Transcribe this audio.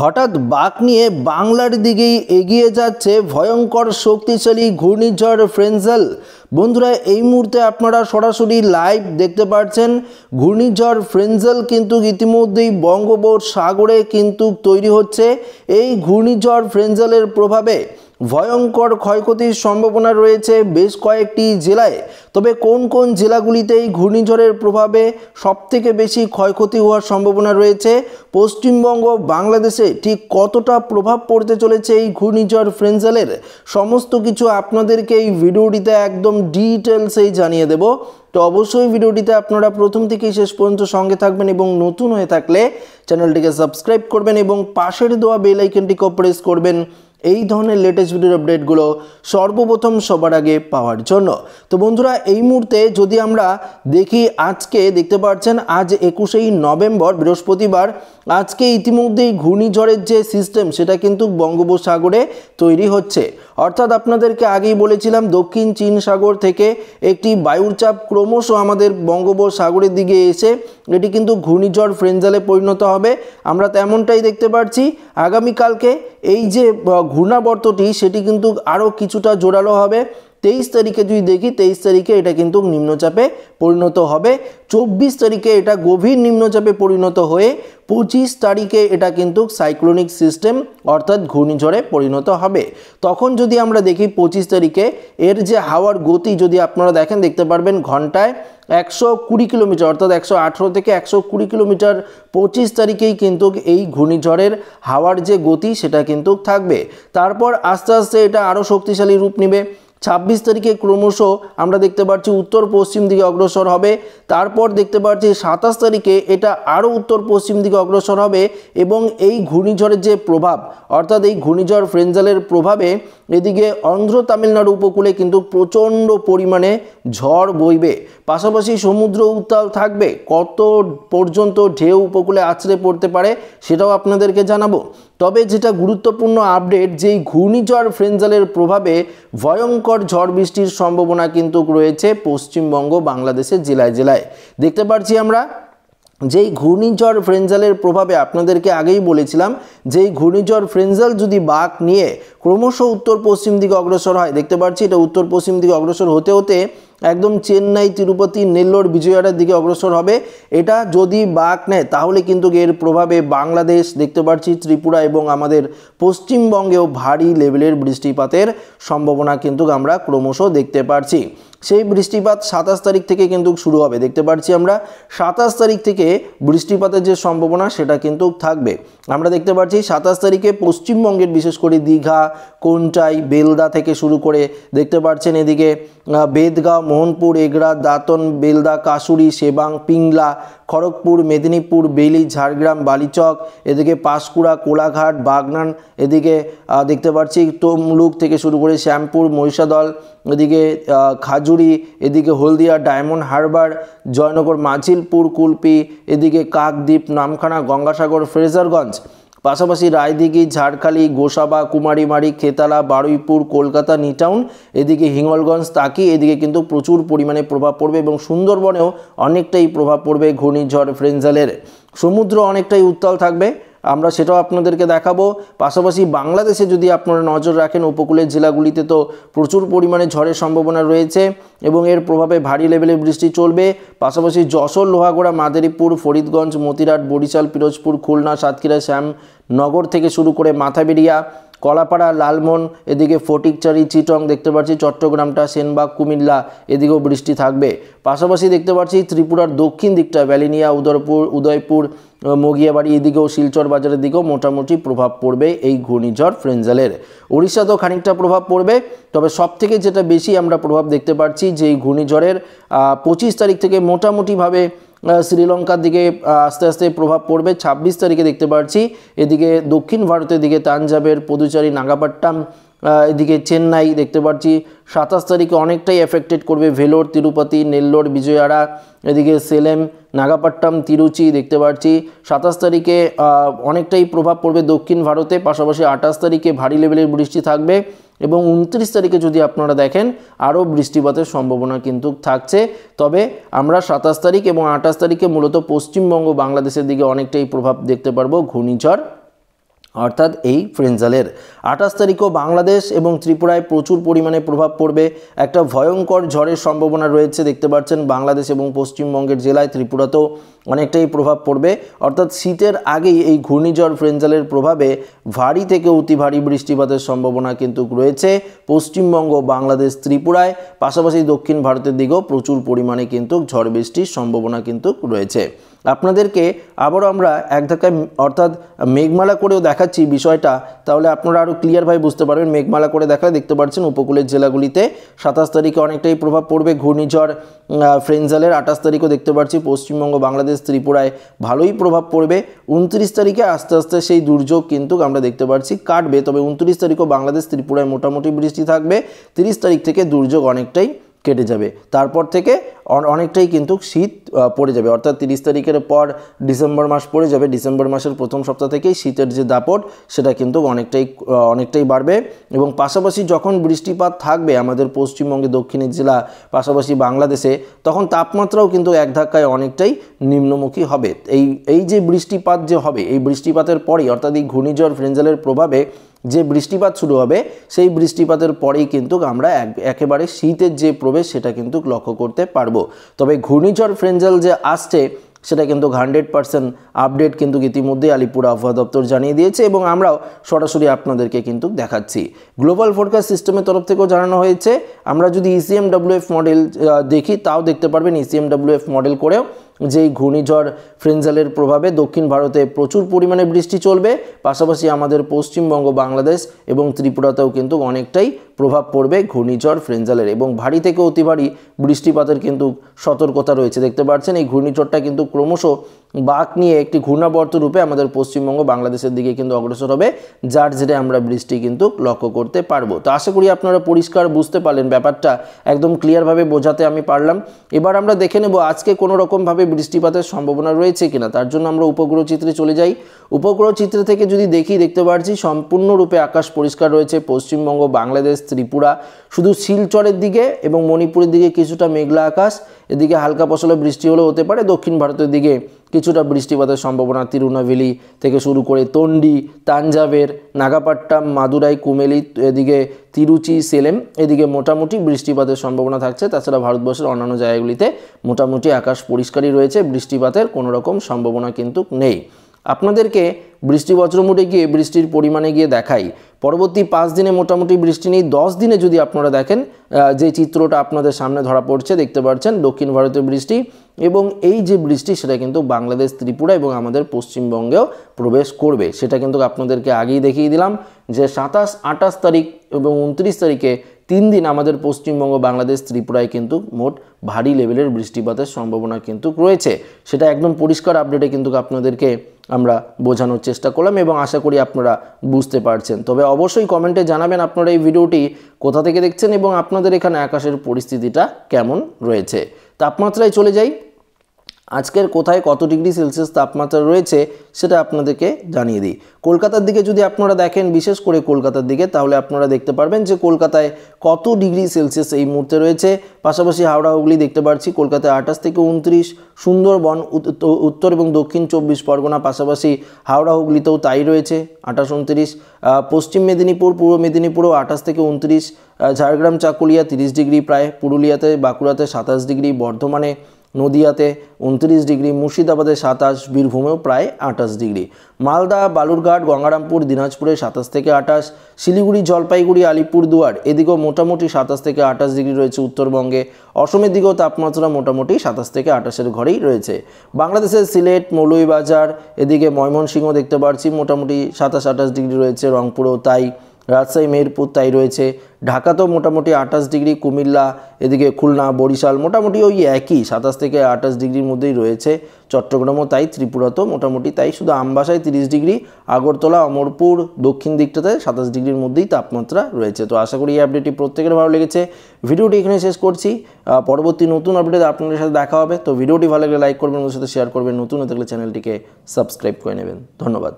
হঠাৎ বাঁক নিয়ে বাংলার দিকেই এগিয়ে যাচ্ছে ভয়ঙ্কর শক্তিশালী ঘূর্ণিঝড় ফ্রেঞ্জেল। বন্ধুরা, এই মুহূর্তে আপনারা সরাসরি লাইভ দেখতে পাচ্ছেন ঘূর্ণিঝড় ফ্রেঞ্জেল কিন্তু ইতিমধ্যেই বঙ্গোপসাগরে কিন্তু তৈরি হচ্ছে। এই ঘূর্ণিঝড় ফ্রেঞ্জেলের প্রভাবে ভয়ঙ্কর ক্ষয়ক্ষতির সম্ভাবনা রয়েছে বেশ কয়েকটি জেলায়। তবে কোন কোন জেলাগুলিতে এই ঘূর্ণিঝড়ের প্রভাবে সবথেকে বেশি ক্ষয়ক্ষতি হওয়ার সম্ভাবনা রয়েছে, পশ্চিমবঙ্গ বাংলাদেশে ঠিক কতটা প্রভাব পড়তে চলেছে এই ঘূর্ণিঝড় ফ্রেঞ্জেলের, সমস্ত কিছু আপনাদেরকে এই ভিডিওটিতে একদম ডিটেলসেই জানিয়ে দেব। তো অবশ্যই ভিডিওটিতে আপনারা প্রথম থেকেই শেষ পর্যন্ত সঙ্গে থাকবেন এবং নতুন হয়ে থাকলে চ্যানেলটিকে সাবস্ক্রাইব করবেন এবং পাশের দেওয়া বেল আইকনটিকে প্রেস করবেন এই ধরনের লেটেস্ট ভিডিওর আপডেটগুলো সর্বপ্রথম সবার আগে পাওয়ার জন্য। তো বন্ধুরা, এই মুহূর্তে যদি আমরা দেখি, আজকে দেখতে পাচ্ছেন আজ 21শে নভেম্বর বৃহস্পতিবার। আজকে ইতিমধ্যেই ঘূর্ণিঝড়ের যে সিস্টেম সেটা কিন্তু বঙ্গোপসাগরে তৈরি হচ্ছে। অর্থাৎ আপনাদেরকে আগেই বলেছিলাম দক্ষিণ চীন সাগর থেকে একটি বায়ুর চাপ ক্রমশ আমাদের বঙ্গোপসাগরের দিকে এসে এটি কিন্তু ঘূর্ণিঝড় ফ্রেঞ্জেলে পরিণত হবে। আমরা তেমনটাই দেখতে পাচ্ছি। আগামীকালকে এই যে ঘূর্ণাবর্তটি সেটি কিন্তু আরও কিছুটা জোরালো হবে। 23 তারিখে যদি দেখি, 23 তারিখে এটা কিন্তু নিম্নচাপে পরিণত হবে। 24 তারিখে এটা গভীর নিম্নচাপে পরিণত হয়ে 25 তারিখে এটা কিন্তু সাইক্লোনিক সিস্টেম অর্থাৎ ঘূর্ণিঝড়ে পরিণত হবে। তখন যদি আমরা দেখি 25 তারিখে এর যে হাওয়ার গতি যদি আপনারা দেখেন, দেখতে পারবেন ঘন্টায় 120 কিলোমিটার অর্থাৎ 118 থেকে 120 কিলোমিটার 25 তারিখেই কিন্তু এই ঘূর্ণিঝড়ের হাওয়ার যে গতি সেটা কিন্তু থাকবে। তারপর আস্তে আস্তে এটা আরও শক্তিশালী রূপ নেবে। 26 তারিখে ক্রমশ আমরা দেখতে পাচ্ছি উত্তর পশ্চিম দিকে অগ্রসর হবে। তারপর দেখতে পাচ্ছি 27 তারিখে এটা আরও উত্তর পশ্চিম দিকে অগ্রসর হবে এবং এই ঘূর্ণিঝড়ের যে প্রভাব অর্থাৎ এই ঘূর্ণিঝড় ফ্রেঞ্জেলের প্রভাবে এদিকে অন্ধ্র তামিলনাড়ু উপকূলে কিন্তু প্রচণ্ড পরিমাণে ঝড় বইবে। পাশাপাশি সমুদ্র উত্তাল থাকবে। কত পর্যন্ত ঢেউ উপকূলে আছড়ে পড়তে পারে সেটাও আপনাদেরকে জানাবো। তবে যেটা গুরুত্বপূর্ণ আপডেট, যেই ঘূর্ণিঝড় ফ্রেঞ্জেলের প্রভাবে ভয়ঙ্কর ঝড় বৃষ্টির সম্ভাবনা কিন্তু রয়েছে পশ্চিমবঙ্গ বাংলাদেশের জেলায় জেলায়। দেখতে পাচ্ছি আমরা যেই ঘূর্ণিঝড় ফ্রেঞ্জেলের প্রভাবে আপনাদেরকে আগেই বলেছিলাম যেই ঘূর্ণিঝড় ফ্রেঞ্জেল যদি বাঁক নিয়ে ক্রমশ উত্তর পশ্চিম দিকে অগ্রসর হয়, দেখতে পাচ্ছি এটা উত্তর পশ্চিম দিকে অগ্রসর হতে হতে একদম চেন্নাই, তিরুপতি, নেল্লোর, বিজয়ওয়াড়ার দিকে অগ্রসর হবে। এটা যদি বাঁক নেয় তাহলে কিন্তু এর প্রভাবে বাংলাদেশ, দেখতে পাচ্ছি ত্রিপুরা এবং আমাদের পশ্চিমবঙ্গেও ভারী লেভেলের বৃষ্টিপাতের সম্ভাবনা কিন্তু আমরা ক্রমশ দেখতে পাচ্ছি। সেই বৃষ্টিপাত 27 তারিখ থেকে কিন্তু শুরু হবে। দেখতে পাচ্ছি আমরা 27 তারিখ থেকে বৃষ্টিপাতের যে সম্ভাবনা সেটা কিন্তু থাকবে। আমরা দেখতে পাচ্ছি 27 তারিখে পশ্চিমবঙ্গের বিশেষ করে দীঘা, কোনটাই, বেলদা থেকে শুরু করে দেখতে পাচ্ছেন এদিকে বেদগাঁও, মোহনপুর, এগরা, দাঁতন, বেলদা, কাসুরি, সেবাং, পিংলা, খড়গপুর, মেদিনীপুর, বেলি, ঝাড়গ্রাম, বালিচক, এদিকে পাঁশকুড়া, কোলাঘাট, বাগনান, এদিকে দেখতে পাচ্ছি তমলুক থেকে শুরু করে শ্যামপুর, মহিষাদল, এদিকে খাজুরি, এদিকে হলদিয়া, ডায়মন্ড হারবার, জয়নগর, মাঝিলপুর, কুলপি, এদিকে কাকদ্বীপ, নামখানা, গঙ্গাসাগর, ফ্রেজারগঞ্জ, পাশাপাশি রায়দিঘি, ঝাড়খালি, গোসাবা, কুমারীমারি, খেতালা, বারুইপুর, কলকাতা, নিটাউন, এদিকে হিঙ্গলগঞ্জ, তাকি, এদিকে কিন্তু প্রচুর পরিমাণে প্রভাব পড়বে এবং সুন্দরবনেও অনেকটাই প্রভাব পড়বে ঘূর্ণিঝড় ফ্রেঞ্জেলের। সমুদ্র অনেকটাই উত্তাল থাকবে, আমরা সেটাও আপনাদেরকে দেখাবো। পাশাপাশি বাংলাদেশে যদি আপনারা নজর রাখেন উপকূলের জেলাগুলিতে তো প্রচুর পরিমাণে ঝড়ের সম্ভাবনা রয়েছে এবং এর প্রভাবে ভারী লেভেলের বৃষ্টি চলবে। পাশাপাশি যশোর, লোহাগড়া, মাদারীপুর, ফরিদগঞ্জ, মতিরাট, বরিশাল, পিরোজপুর, খুলনা, সাতক্ষীরা, শ্যামনগর থেকে শুরু করে মাথাবেড়িয়া, কলাপাড়া, লালমন, এদিকে ফটিকচারি, চিটং, দেখতে পাচ্ছি চট্টগ্রামটা, সেনবাগ, কুমিল্লা, এদিকেও বৃষ্টি থাকবে। পাশাপাশি দেখতে পাচ্ছি ত্রিপুরার দক্ষিণ দিকটা ব্যালিনিয়া, উদয়পুর, মগিয়াবাড়ি, এদিকেও শিলচর বাজারের দিকেও মোটামুটি প্রভাব পড়বে এই ঘূর্ণিঝড় ফ্রেঞ্জেলের। উড়িষ্যাতেও খানিকটা প্রভাব পড়বে। তবে সবথেকে যেটা বেশি আমরা প্রভাব দেখতে পাচ্ছি যে এই ঘূর্ণিঝড়ের 25 তারিখ থেকে মোটামুটিভাবে শ্রীলঙ্কার দিকে আস্তে আস্তে প্রভাব পড়বে। 26 তারিখে দেখতে পাচ্ছি এদিকে দক্ষিণ ভারতের দিকে তাঞ্জাবের, পুদুচেরি, নাগাপাট্টাম, এদিকে চেন্নাই দেখতে পাচ্ছি 27 তারিখে অনেকটাই এফেক্টেড করবে ভেলোর, তিরুপতি, নেল্লোর, বিজয়ওয়াড়া, এদিকে সেলেম, নাগাপাট্টাম, তিরুচি দেখতে পাচ্ছি 27 তারিখে অনেকটাই প্রভাব পড়বে দক্ষিণ ভারতে। পাশাপাশি 28 তারিখে ভারী লেভেলের বৃষ্টি থাকবে এবং 29 তারিখে যদি আপনারা দেখেন আরও বৃষ্টিপাতের সম্ভাবনা কিন্তু থাকছে। তবে আমরা 27 তারিখ এবং 28 তারিখে মূলত পশ্চিমবঙ্গ বাংলাদেশের দিকে অনেকটাই প্রভাব দেখতে পারবো ঘূর্ণিঝড় অর্থাৎ এই ফ্রেঞ্জালের 28 তারিখও বাংলাদেশ এবং ত্রিপুরায় প্রচুর পরিমাণে প্রভাব পড়বে। একটা ভয়ঙ্কর ঝড়ের সম্ভাবনা রয়েছে, দেখতে পাচ্ছেন বাংলাদেশ এবং পশ্চিমবঙ্গের জেলায়, ত্রিপুরাতেও অনেকটাই প্রভাব পড়বে। অর্থাৎ শীতের আগেই এই ঘূর্ণিঝড় ফ্রেঞ্জালের প্রভাবে ভারী থেকে অতি ভারী বৃষ্টিপাতের সম্ভাবনা কিন্তু রয়েছে পশ্চিমবঙ্গ, বাংলাদেশ, ত্রিপুরায়, পাশাপাশি দক্ষিণ ভারতের দিকেও প্রচুর পরিমাণে কিন্তু ঝড় বৃষ্টির সম্ভাবনা কিন্তু রয়েছে। আপনাদেরকে আবারও আমরা এক ধাক্কায় অর্থাৎ মেঘমালা করেও দেখাচ্ছি বিষয়টা, তাহলে আপনারা আরও ক্লিয়ারভাবে বুঝতে পারবেন। মেঘমালা করে দেখালে দেখতে পাচ্ছেন উপকূলের জেলাগুলিতে 27 তারিখে অনেকটাই প্রভাব পড়বে ঘূর্ণিঝড় ফ্রেঞ্জালের। 28 তারিখও দেখতে পাচ্ছি পশ্চিমবঙ্গ, বাংলাদেশ, ত্রিপুরায় ভালোই প্রভাব পড়বে। 29 তারিখে আস্তে আস্তে সেই দুর্যোগ কিন্তু আমরা দেখতে পাচ্ছি কাটবে, তবে 29 তারিখও বাংলাদেশ, ত্রিপুরায় মোটামুটি বৃষ্টি থাকবে। 30 তারিখ থেকে দুর্যোগ অনেকটাই কেটে যাবে, তারপর থেকে অনেকটাই কিন্তু শীত পড়ে যাবে। অর্থাৎ 30 তারিখের পর ডিসেম্বর মাস পড়ে যাবে। ডিসেম্বর মাসের প্রথম সপ্তাহ থেকেই শীতের যে দাপট সেটা কিন্তু অনেকটাই বাড়বে। এবং পাশাপাশি যখন বৃষ্টিপাত থাকবে আমাদের পশ্চিমবঙ্গে, দক্ষিণের জেলা, পাশাপাশি বাংলাদেশে, তখন তাপমাত্রাও কিন্তু এক ধাক্কায় অনেকটাই নিম্নমুখী হবে। এই যে বৃষ্টিপাত যে হবে, এই বৃষ্টিপাতের পরেই অর্থাৎ এই ঘূর্ণিঝড় ফ্রেঞ্জালের প্রভাবে যে বৃষ্টিপাত শুরু হবে, সেই বৃষ্টিপাতের পরেই কিন্তু আমরা একেবারে শীতের যে প্রবেশ সেটা কিন্তু লক্ষ্য করতে পারবো। তবে ঘূর্ণিঝড় ফ্রেঞ্জাল যে আসছে সেটা কিন্তু 100% আপডেট কিন্তু ইতিমধ্যেই আলিপুর আবহাওয়া দপ্তর জানিয়ে দিয়েছে এবং আমরাও সরাসরি আপনাদেরকে কিন্তু দেখাচ্ছি। গ্লোবাল ফোরকাস্ট সিস্টেমের তরফ থেকেও জানানো হয়েছে। আমরা যদি ECMWF মডেল দেখি তাও দেখতে পারবেন ECMWF মডেল করেও যেই ঘূর্ণিঝড় ফ্রেঞ্জালের প্রভাবে দক্ষিণ ভারতে প্রচুর পরিমাণে বৃষ্টি চলবে, পাশাপাশি আমাদের পশ্চিমবঙ্গ, বাংলাদেশ এবং ত্রিপুরাতেও কিন্তু অনেকটাই প্রভাব পড়বে ঘূর্ণিঝড় ফ্রেঞ্জালের এবং ভারী থেকে অতি ভারী বৃষ্টিপাতের কিন্তু সতর্কতা রয়েছে। দেখতে পাচ্ছেন এই ঘূর্ণিঝড়টা কিন্তু ক্রমশ বাঁক নিয়ে একটি ঘূর্ণাবর্ত রূপে আমাদের পশ্চিমবঙ্গ, বাংলাদেশের দিকে কিন্তু অগ্রসর হবে, যার জেরে আমরা বৃষ্টি কিন্তু লক্ষ্য করতে পারবো। তো আশা করি আপনারা পরিষ্কার বুঝতে পারলেন, ব্যাপারটা একদম ক্লিয়ারভাবে বোঝাতে আমি পারলাম। এবার আমরা দেখে নেব আজকে কোনো রকমভাবে বৃষ্টিপাতের সম্ভাবনা রয়েছে কিনা। তার জন্য আমরা উপগ্রহ চিত্রে চলে যাই। উপগ্রহ চিত্র থেকে যদি দেখতে পারছি সম্পূর্ণরূপে আকাশ পরিষ্কার রয়েছে পশ্চিমবঙ্গ, বাংলাদেশ, ত্রিপুরা, শুধু শিলচরের দিকে এবং মণিপুরের দিকে কিছুটা মেঘলা আকাশ, এদিকে হালকা পশলা বৃষ্টি হলেও হতে পারে। দক্ষিণ ভারতের দিকে কিছুটা বৃষ্টিপাতের সম্ভাবনা তিরুনাভেলি থেকে শুরু করে তন্ডি, তাঞ্জাবের, নাগাপাট্টাম, মাদুরাই, কুমেলি, এদিকে তিরুচি, সেলেম, এদিকে মোটামুটি বৃষ্টিপাতের সম্ভাবনা থাকছে। তাছাড়া ভারতবর্ষের অন্যান্য জায়গাগুলিতে মোটামুটি আকাশ পরিষ্কারই রয়েছে, বৃষ্টিপাতের কোনো রকম সম্ভাবনা কিন্তু নেই। আপনাদেরকে বৃষ্টি বজ্রমুটে গিয়ে বৃষ্টির পরিমাণে গিয়ে দেখাই। পরবর্তী 5 দিনে মোটামুটি বৃষ্টি নেই। 10 দিনে যদি আপনারা দেখেন যে চিত্রটা আপনাদের সামনে ধরা পড়ছে, দেখতে পাচ্ছেন দক্ষিণ ভারতে বৃষ্টি এবং এই যে বৃষ্টি সেটা কিন্তু বাংলাদেশ, ত্রিপুরা এবং আমাদের পশ্চিমবঙ্গেও প্রবেশ করবে। সেটা কিন্তু আপনাদেরকে আগেই দেখিয়ে দিলাম যে 27, 28 তারিখ এবং 29 তারিখে 3 দিন আমাদের পশ্চিমবঙ্গ, বাংলাদেশ, ত্রিপুরায় কিন্তু মোট ভারী লেভেলের বৃষ্টিপাতের সম্ভাবনা কিন্তু রয়েছে। সেটা একদম পরিষ্কার আপডেটে কিন্তু আপনাদেরকে আমরা বোঝানোর চেষ্টা করলাম এবং আশা করি আপনারা বুঝতে পারছেন। তবে অবশ্যই কমেন্টে জানাবেন আপনারা এই ভিডিওটি কোথা থেকে দেখছেন এবং আপনাদের এখানে আকাশের পরিস্থিতিটা কেমন রয়েছে। তাপমাত্রায় চলে যাই। আজকের কোথায় কত ডিগ্রি সেলসিয়াস তাপমাত্রা রয়েছে সেটা আপনাদেরকে জানিয়ে দিই। কলকাতার দিকে যদি আপনারা দেখেন, বিশেষ করে কলকাতার দিকে, তাহলে আপনারা দেখতে পারবেন যে কলকাতায় কত ডিগ্রি সেলসিয়াস এই মুহূর্তে রয়েছে। পাশাপাশি হাওড়া, হুগলি দেখতে পাচ্ছি কলকাতায় 28 থেকে 29, সুন্দরবন, উত্তর এবং দক্ষিণ 24 পরগনা, পাশাপাশি হাওড়া, হুগলিতেও তাই রয়েছে 28, 29। পশ্চিম মেদিনীপুর, পূর্ব মেদিনীপুরেও 28 থেকে 29, ঝাড়গ্রাম, চাকুলিয়া 30 ডিগ্রি প্রায়, পুরুলিয়াতে, বাঁকুড়াতে 27 ডিগ্রি, বর্ধমানে, নদিয়াতে 29 ডিগ্রি, মুর্শিদাবাদে 27, বীরভূমেও প্রায় 28 ডিগ্রি, মালদা, বালুরঘাট, গঙ্গারামপুর, দিনাজপুরে 27 থেকে 28, শিলিগুড়ি, জলপাইগুড়ি, আলিপুরদুয়ার এদিকেও মোটামুটি 27 থেকে 28 ডিগ্রি রয়েছে উত্তরবঙ্গে। অসমের দিকেও তাপমাত্রা মোটামুটি 27 থেকে 28-এর ঘরেই রয়েছে। বাংলাদেশের সিলেট, মৌলভীবাজার, এদিকে ময়মনসিংহ দেখতে পাচ্ছি মোটামুটি 27-28 ডিগ্রি রয়েছে, রংপুরেও তাই, রাজশাহী, মেহেরপুর তাই রয়েছে, ঢাকাতেও মোটামুটি 28 ডিগ্রি, কুমিল্লা, এদিকে খুলনা, বরিশাল মোটামুটি ওই একই 27 থেকে 28 ডিগ্রির মধ্যেই রয়েছে, চট্টগ্রামও তাই, ত্রিপুরাতেও মোটামুটি তাই, শুধু আমবাসায় 30 ডিগ্রি, আগরতলা, অমরপুর দক্ষিণ দিকটাতে 27 ডিগ্রির মধ্যেই তাপমাত্রা রয়েছে। তো আশা করি এই আপডেটটি প্রত্যেকের ভালো লেগেছে। ভিডিওটি এখানে শেষ করছি, পরবর্তী নতুন আপডেট আপনাদের সাথে দেখা হবে। তো ভিডিওটি ভালো লাগলে লাইক করবেন, ওদের সাথে শেয়ার করবেন, নতুন হয়ে থাকলে চ্যানেলটিকে সাবস্ক্রাইব করে নেবেন। ধন্যবাদ।